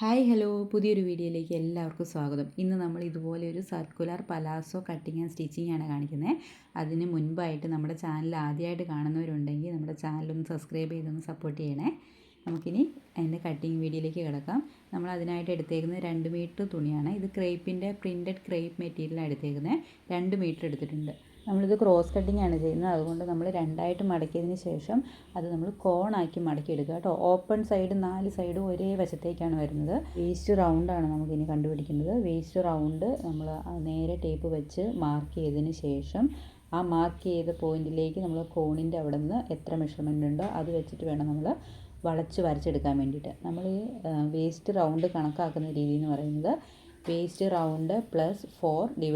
Hi hello പുതിയൊരു വീഡിയോയിലേക്ക് എല്ലാവർക്കും സ്വാഗതം. ഇന്ന് നമ്മൾ ഇതുപോലെ ഒരു circular palazzo cutting and stitching ആണ് കാണിക്കുന്നത്. അതിന് മുൻപായിട്ട് നമ്മുടെ ചാനൽ ആദ്യമായിട്ട് കാണുന്നവരുണ്ടെങ്കിൽ നമ്മുടെ ചാനലൊന്ന് സബ്സ്ക്രൈബ് ചെയ്തൊന്ന് സപ്പോർട്ട് ചെയ്യണേ. നമുക്കിനി അതിൻ്റെ കട്ടിങ് വീഡിയോയിലേക്ക് കിടക്കാം. നമ്മൾ അതിനായിട്ട് എടുത്തേക്കുന്നത് 2 മീറ്റർ തുണിയാണ്. ഇത് ക്രേപ്പിൻ്റെ പ്രിൻറ്റഡ് ക്രേപ്പ് മെറ്റീരിയലാണ് എടുത്തേക്കുന്നത്. 2 മീറ്റർ എടുത്തിട്ടുണ്ട്. നമ്മളിത് ക്രോസ് കട്ടിംഗ് ആണ് ചെയ്യുന്നത്. അതുകൊണ്ട് നമ്മൾ രണ്ടായിട്ട് മടക്കിയതിന് ശേഷം അത് നമ്മൾ കോണാക്കി മടക്കിയെടുക്കുക കേട്ടോ. ഓപ്പൺ സൈഡ് 4 സൈഡും ഒരേ വശത്തേക്കാണ് വരുന്നത്. വേസ്റ്റ് റൗണ്ടാണ് നമുക്കിനി കണ്ടുപിടിക്കേണ്ടത്. വേസ്റ്റ് റൗണ്ട് നമ്മൾ നേരെ ടേപ്പ് വെച്ച് മാർക്ക് ചെയ്തതിന് ശേഷം ആ മാർക്ക് ചെയ്ത പോയിന്റിലേക്ക് നമ്മൾ കോണിൻ്റെ അവിടെ നിന്ന് എത്ര മെഷർമെൻ്റ് ഉണ്ടോ അത് വെച്ചിട്ട് വേണം നമ്മൾ വളച്ച് വരച്ചെടുക്കാൻ വേണ്ടിയിട്ട്. നമ്മൾ ഈ വേസ്റ്റ് റൗണ്ട് കണക്കാക്കുന്ന രീതി എന്ന് പറയുന്നത് വേസ്റ്റ് റൗണ്ട് +4 /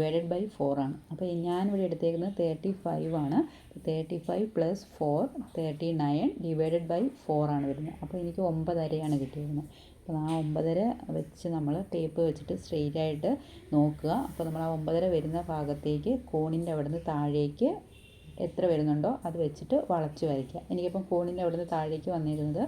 4 ആണ്. അപ്പോൾ ഞാനിവിടെ എടുത്തേക്കുന്നത് 35 ആണ്. 35 + 4 39 / 4 ആണ് വരുന്നത്. അപ്പോൾ എനിക്ക് 9.5 കിട്ടിയിരുന്നത്. അപ്പോൾ ആ 9.5 വെച്ച് നമ്മൾ ടേപ്പ് വെച്ചിട്ട് സ്ട്രെയിറ്റ് ആയിട്ട് നോക്കുക. അപ്പോൾ നമ്മൾ ആ 9.5 വരുന്ന ഭാഗത്തേക്ക് കോണിൻ്റെ അവിടെ നിന്ന് താഴേക്ക് എത്ര വരുന്നുണ്ടോ അത് വെച്ചിട്ട് വളച്ച് വരയ്ക്കുക. എനിക്കിപ്പം കോണിൻ്റെ അവിടെ നിന്ന് താഴേക്ക് വന്നിരുന്നത്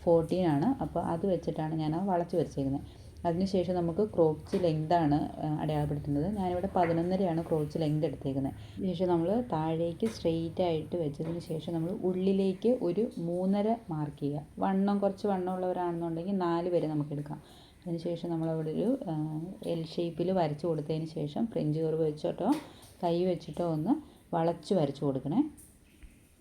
14 ആണ്. അപ്പോൾ അത് വെച്ചിട്ടാണ് ഞാൻ ആ വളച്ച് വരച്ചേക്കുന്നത്. അതിനുശേഷം നമുക്ക് ക്രോച്ച് ലെങ്താണ് അടയാളപ്പെടുത്തുന്നത്. ഞാനിവിടെ 11.5 ക്രോച്ച് ലെങ്ത് എടുത്തേക്കുന്നത്. ശേഷം നമ്മൾ താഴേക്ക് സ്ട്രെയിറ്റ് ആയിട്ട് വെച്ചതിന് ശേഷം നമ്മൾ ഉള്ളിലേക്ക് ഒരു 3.5 മാർക്ക് ചെയ്യുക. കുറച്ച് വണ്ണം ഉള്ളവരാണെന്നുണ്ടെങ്കിൽ 4 വരെ നമുക്ക് എടുക്കാം. അതിനുശേഷം നമ്മളവിടെ ഒരു എൽ ഷേപ്പിൽ വരച്ച് കൊടുത്തതിന് ശേഷം ഫ്രഞ്ച് കർവ് വെച്ചിട്ടോ കൈ വെച്ചിട്ടോ ഒന്ന് വളച്ച് വരച്ച് കൊടുക്കണേ.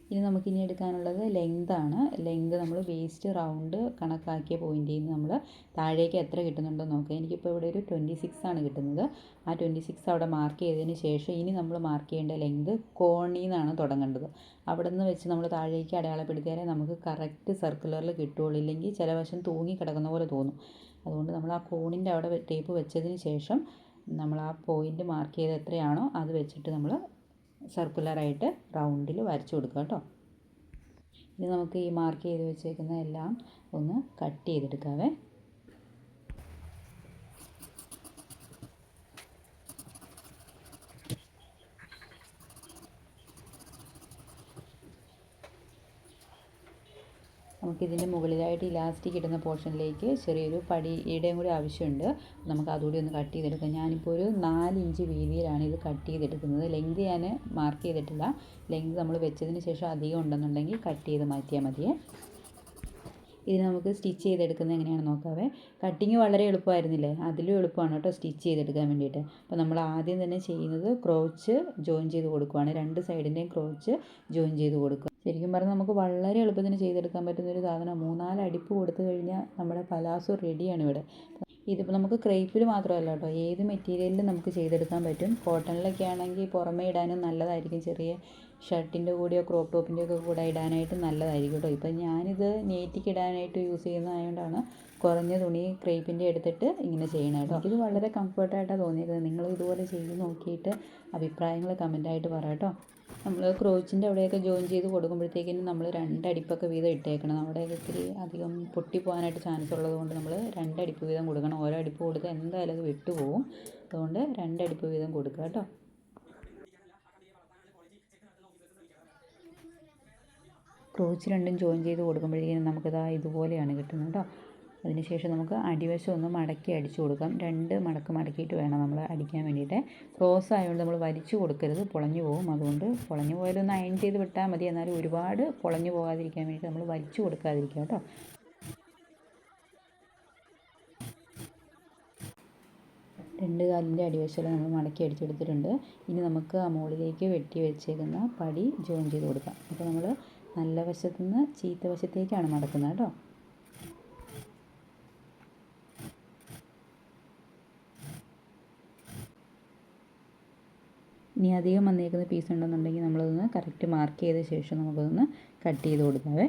ഇനി നമുക്കിനി എടുക്കാനുള്ളത് ലെങ്താണ്. ലെങ്ത് നമ്മൾ വേസ്റ്റ് റൗണ്ട് കണക്കാക്കിയ പോയിന്റിൽ നിന്ന് നമ്മൾ താഴേക്ക് എത്ര കിട്ടുന്നുണ്ടോ നോക്കുക. എനിക്കിപ്പോൾ ഇവിടെ ഒരു 26 ആണ് കിട്ടുന്നത്. ആ 26 അവിടെ മാർക്ക് ചെയ്തതിന് ശേഷം ഇനി നമ്മൾ മാർക്ക് ചെയ്യേണ്ട ലെങ്ത് കോണിൽ നിന്നാണ് തുടങ്ങേണ്ടത്. അവിടെ നിന്ന് വെച്ച് നമ്മൾ താഴേക്ക് അടയാളപ്പെടുത്തിയാലേ നമുക്ക് കറക്റ്റ് സർക്കുലറിൽ കിട്ടുകയുള്ളൂ. ഇല്ലെങ്കിൽ ചില വശം തൂങ്ങി കിടക്കുന്ന പോലെ തോന്നും. അതുകൊണ്ട് നമ്മൾ ആ കോണിൻ്റെ അവിടെ ടേപ്പ് വെച്ചതിന് ശേഷം നമ്മൾ ആ പോയിൻ്റ് മാർക്ക് ചെയ്ത് എത്രയാണോ അത് വെച്ചിട്ട് നമ്മൾ സർക്കുലറായിട്ട് റൗണ്ടിൽ വരച്ചു കൊടുക്കുക കേട്ടോ. ഇനി നമുക്ക് ഈ മാർക്ക് ചെയ്ത് വെച്ചേക്കുന്ന എല്ലാം ഒന്ന് കട്ട് ചെയ്തെടുക്കാവേ. നമുക്കിതിൻ്റെ മുകളിലായിട്ട് ഇലാസ്റ്റിക് ഇടുന്ന പോർഷനിലേക്ക് ചെറിയൊരു പടിയുടെയും കൂടി ആവശ്യമുണ്ട്. നമുക്ക് അതുകൂടി ഒന്ന് കട്ട് ചെയ്തെടുക്കാം. ഞാനിപ്പോൾ ഒരു 4 ഇഞ്ച് വീതിയിലാണ് ഇത് കട്ട് ചെയ്തെടുക്കുന്നത്. ലെങ്ത് ഞാൻ മാർക്ക് ചെയ്തിട്ടില്ല. ലെങ്ത് നമ്മൾ വെച്ചതിന് ശേഷം അധികം ഉണ്ടെന്നുണ്ടെങ്കിൽ കട്ട് ചെയ്ത് മാറ്റിയാൽ മതിയേ. ഇത് നമുക്ക് സ്റ്റിച്ച് ചെയ്തെടുക്കുന്നത് എങ്ങനെയാണെന്ന് നോക്കാവേ. കട്ടിങ് വളരെ എളുപ്പമായിരുന്നില്ലേ? അതിലും എളുപ്പമാണ് കേട്ടോ സ്റ്റിച്ച് ചെയ്തെടുക്കാൻ വേണ്ടിയിട്ട്. അപ്പോൾ നമ്മൾ ആദ്യം തന്നെ ചെയ്യുന്നത് ക്രോച്ച് ജോയിൻ ചെയ്ത് കൊടുക്കുകയാണ്. 2 സൈഡിൻ്റെയും ക്രോച്ച് ജോയിൻ ചെയ്ത് കൊടുക്കുക. ശരിക്കും പറഞ്ഞാൽ നമുക്ക് വളരെ എളുപ്പത്തിന് ചെയ്തെടുക്കാൻ പറ്റുന്നൊരു സാധനം. 3-4 അടിപ്പ് കൊടുത്തു കഴിഞ്ഞാൽ നമ്മുടെ പലാസോ റെഡിയാണ് ഇവിടെ. ഇതിപ്പോൾ നമുക്ക് ക്രേപ്പിൽ മാത്രമല്ല കേട്ടോ, ഏത് മെറ്റീരിയലിലും നമുക്ക് ചെയ്തെടുക്കാൻ പറ്റും. കോട്ടണിലൊക്കെ ആണെങ്കിൽ പുറമേ ഇടാനും നല്ലതായിരിക്കും. ചെറിയ ഷർട്ടിൻ്റെ കൂടെയോ ക്രോപ്പ് ടോപ്പിൻ്റെ ഒക്കെ കൂടെ ഇടാനായിട്ട് നല്ലതായിരിക്കും കേട്ടോ. ഇപ്പം ഞാനിത് നേറ്റിക്ക് ഇടാനായിട്ട് യൂസ് ചെയ്യുന്നതായതുകൊണ്ടാണ് കുറഞ്ഞ തുണി ക്രേപ്പിൻ്റെ എടുത്തിട്ട് ഇങ്ങനെ ചെയ്യണം കേട്ടോ. ഇത് വളരെ കംഫർട്ടായിട്ടാണ് തോന്നിയത്. നിങ്ങൾ ഇതുപോലെ ചെയ്ത് നോക്കിയിട്ട് അഭിപ്രായങ്ങൾ കമൻറ്റായിട്ട് പറ കേട്ടോ. നമ്മൾ ക്രോച്ചിൻ്റെ അവിടെയൊക്കെ ജോയിൻ ചെയ്ത് കൊടുക്കുമ്പോഴത്തേക്കിനും നമ്മൾ 2 അടിപ്പൊക്കെ വീതം ഇട്ടേക്കണം. അവിടെയൊക്കെ ഇത്തിരി അധികം പൊട്ടിപ്പോകാനായിട്ട് ചാൻസ് ഉള്ളത് കൊണ്ട് നമ്മൾ 2 അടിപ്പ് വീതം കൊടുക്കണം. ഓരോ അടിപ്പ് കൊടുത്താൽ എന്തായാലും അത് വിട്ടുപോകും. അതുകൊണ്ട് 2 അടിപ്പ് വീതം കൊടുക്കുക കേട്ടോ. ക്രോച്ച് രണ്ടും ജോയിൻ ചെയ്ത് കൊടുക്കുമ്പോഴേക്കും നമുക്കിതാ ഇതുപോലെയാണ് കിട്ടുന്നത് കേട്ടോ. അതിനുശേഷം നമുക്ക് അടിവശം ഒന്ന് മടക്കി അടിച്ചു കൊടുക്കാം. 2 മടക്ക് മടക്കിയിട്ട് വേണം നമ്മൾ അടിക്കാൻ വേണ്ടിയിട്ട്. ക്രോസ് ആയതുകൊണ്ട് നമ്മൾ വലിച്ചു കൊടുക്കരുത്, പൊളഞ്ഞു പോകും. അതുകൊണ്ട് പൊളഞ്ഞു പോയാലൊന്ന് അയൺ ചെയ്ത് വിട്ടാൽ മതി. എന്നാലും ഒരുപാട് പൊളഞ്ഞു പോകാതിരിക്കാൻ വേണ്ടിയിട്ട് നമ്മൾ വലിച്ചു കൊടുക്കാതിരിക്കുക കേട്ടോ. രണ്ട് കാലിൻ്റെ അടിവശം നമ്മൾ മടക്കി അടിച്ചെടുത്തിട്ടുണ്ട്. ഇനി നമുക്ക് ആ മുകളിലേക്ക് വെട്ടി വെച്ചേക്കുന്ന പടി ജോയിൻ ചെയ്ത് കൊടുക്കാം. അപ്പോൾ നമ്മൾ നല്ല വശത്തു നിന്ന് ചീത്ത വശത്തേക്കാണ് മടക്കുന്നത് കേട്ടോ. ഇനി അധികം വന്നേക്കുന്ന പീസ് ഉണ്ടെന്നുണ്ടെങ്കിൽ നമ്മളതൊന്ന് കറക്റ്റ് മാർക്ക് ചെയ്ത ശേഷം നമുക്കതൊന്ന് കട്ട് ചെയ്ത് കൊടുക്കാവേ.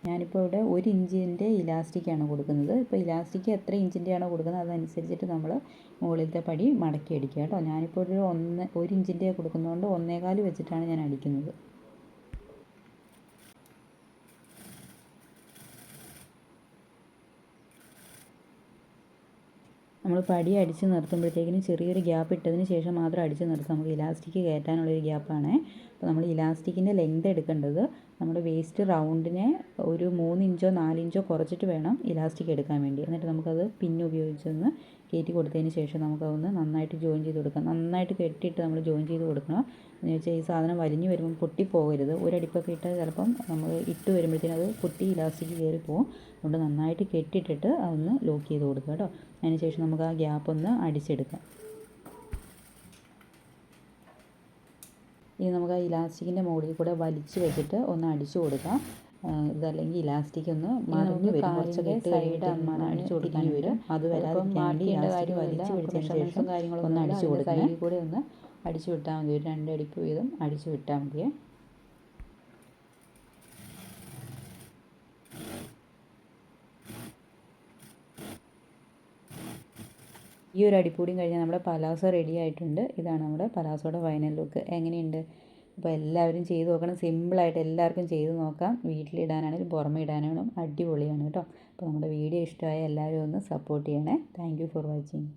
ഞാനിപ്പോൾ ഇവിടെ 1 ഇഞ്ചിൻ്റെ ഇലാസ്റ്റിക്കാണ് കൊടുക്കുന്നത്. ഇപ്പോൾ ഇലാസ്റ്റിക് എത്ര ഇഞ്ചിൻ്റെയാണോ കൊടുക്കുന്നത് അതനുസരിച്ചിട്ട് നമ്മൾ മുകളിലത്തെ പടി മടക്കി അടിക്കുക കേട്ടോ. ഞാനിപ്പോൾ ഒരു 1 ഇഞ്ചിൻ്റെ കൊടുക്കുന്നതുകൊണ്ട് 1.25 വെച്ചിട്ടാണ് ഞാൻ അടിക്കുന്നത്. നമ്മൾ പടി അടിച്ച് നിർത്തുമ്പോഴത്തേക്കിനും ചെറിയൊരു ഗ്യാപ്പ് ഇട്ടതിന് ശേഷം മാത്രം അടിച്ച് നിർത്താം. നമുക്ക് ഇലാസ്റ്റിക് കയറ്റാനുള്ളൊരു ഗ്യാപ്പാണ്. അപ്പോൾ നമ്മൾ ഇലാസ്റ്റിക്കിൻ്റെ ലെങ്ത് എടുക്കേണ്ടത് നമ്മുടെ വേസ്റ്റ് റൗണ്ടിനെ ഒരു 3 ഇഞ്ചോ 4 ഇഞ്ചോ കുറച്ചിട്ട് വേണം ഇലാസ്റ്റിക് എടുക്കാൻ വേണ്ടി. എന്നിട്ട് നമുക്കത് പിന്ന് ഉപയോഗിച്ചൊന്ന് കയറ്റി കൊടുത്തതിന് ശേഷം നമുക്കതൊന്ന് നന്നായിട്ട് ജോയിൻ ചെയ്ത് കൊടുക്കാം. നന്നായിട്ട് കെട്ടിയിട്ട് നമ്മൾ ജോയിൻ ചെയ്ത് കൊടുക്കണം. എന്ന് വെച്ചാൽ ഈ സാധനം വലിഞ്ഞ് വരുമ്പം പൊട്ടിപ്പോകരുത്. ഒരടിപ്പൊക്കെ ഇട്ടാൽ ചിലപ്പം നമ്മൾ ഇട്ട് വരുമ്പോഴത്തേനും അത് പൊട്ടി ഇലാസ്റ്റിക് കയറി പോകും. അതുകൊണ്ട് നന്നായിട്ട് കെട്ടിയിട്ടിട്ട് അതൊന്ന് ലോക്ക് ചെയ്ത് കൊടുക്കുക കേട്ടോ. അതിന് ശേഷം നമുക്ക് ആ ഗ്യാപ്പ് ഒന്ന് അടിച്ചെടുക്കാം. ഇനി നമുക്ക് ആ ഇലാസ്റ്റിക്കിൻ്റെ മുകളിൽ കൂടെ വലിച്ച് വെച്ചിട്ട് ഒന്ന് അടിച്ചു കൊടുക്കാം. ഇതല്ലെങ്കിൽ ഇലാസ്റ്റിക് ഒന്ന് മറിഞ്ഞ് വരും. കുറച്ച് കെട്ട് സൈഡാണ് അടിച്ചു കൊടുക്കാൻ വരും. അത് വരാതിരിക്കാൻ വേണ്ടി ഇലാസ്റ്റിക് വലിച്ച് പിടിച്ചതിന് ശേഷം ഒന്ന് അടിച്ചു കൊടുക്കാം. സൈഡിൽ കൂടെ ഒന്ന് അടിച്ചു വിട്ടാൽ മതി. ഒരു 2 അടിപ്പ് വീതം അടിച്ചു വിട്ടാൽ മതിയേ. ഈ ഒരു അടിപ്പൂടിയും കഴിഞ്ഞാൽ നമ്മുടെ പലാസോ റെഡി ആയിട്ടുണ്ട്. ഇതാണ് നമ്മുടെ പലാസോയുടെ ഫൈനൽ ലുക്ക്. എങ്ങനെയുണ്ട്? അപ്പോൾ എല്ലാവരും ചെയ്ത് നോക്കണം. സിമ്പിളായിട്ട് എല്ലാവർക്കും ചെയ്ത് നോക്കാം. വീട്ടിലിടാനാണെങ്കിലും പുറമെ ഇടാനാണെങ്കിലും അടിപൊളിയാണ് കേട്ടോ. അപ്പോൾ നമ്മുടെ വീഡിയോ ഇഷ്ടമായ എല്ലാവരും ഒന്ന് സപ്പോർട്ട് ചെയ്യണേ. Thank you for watching.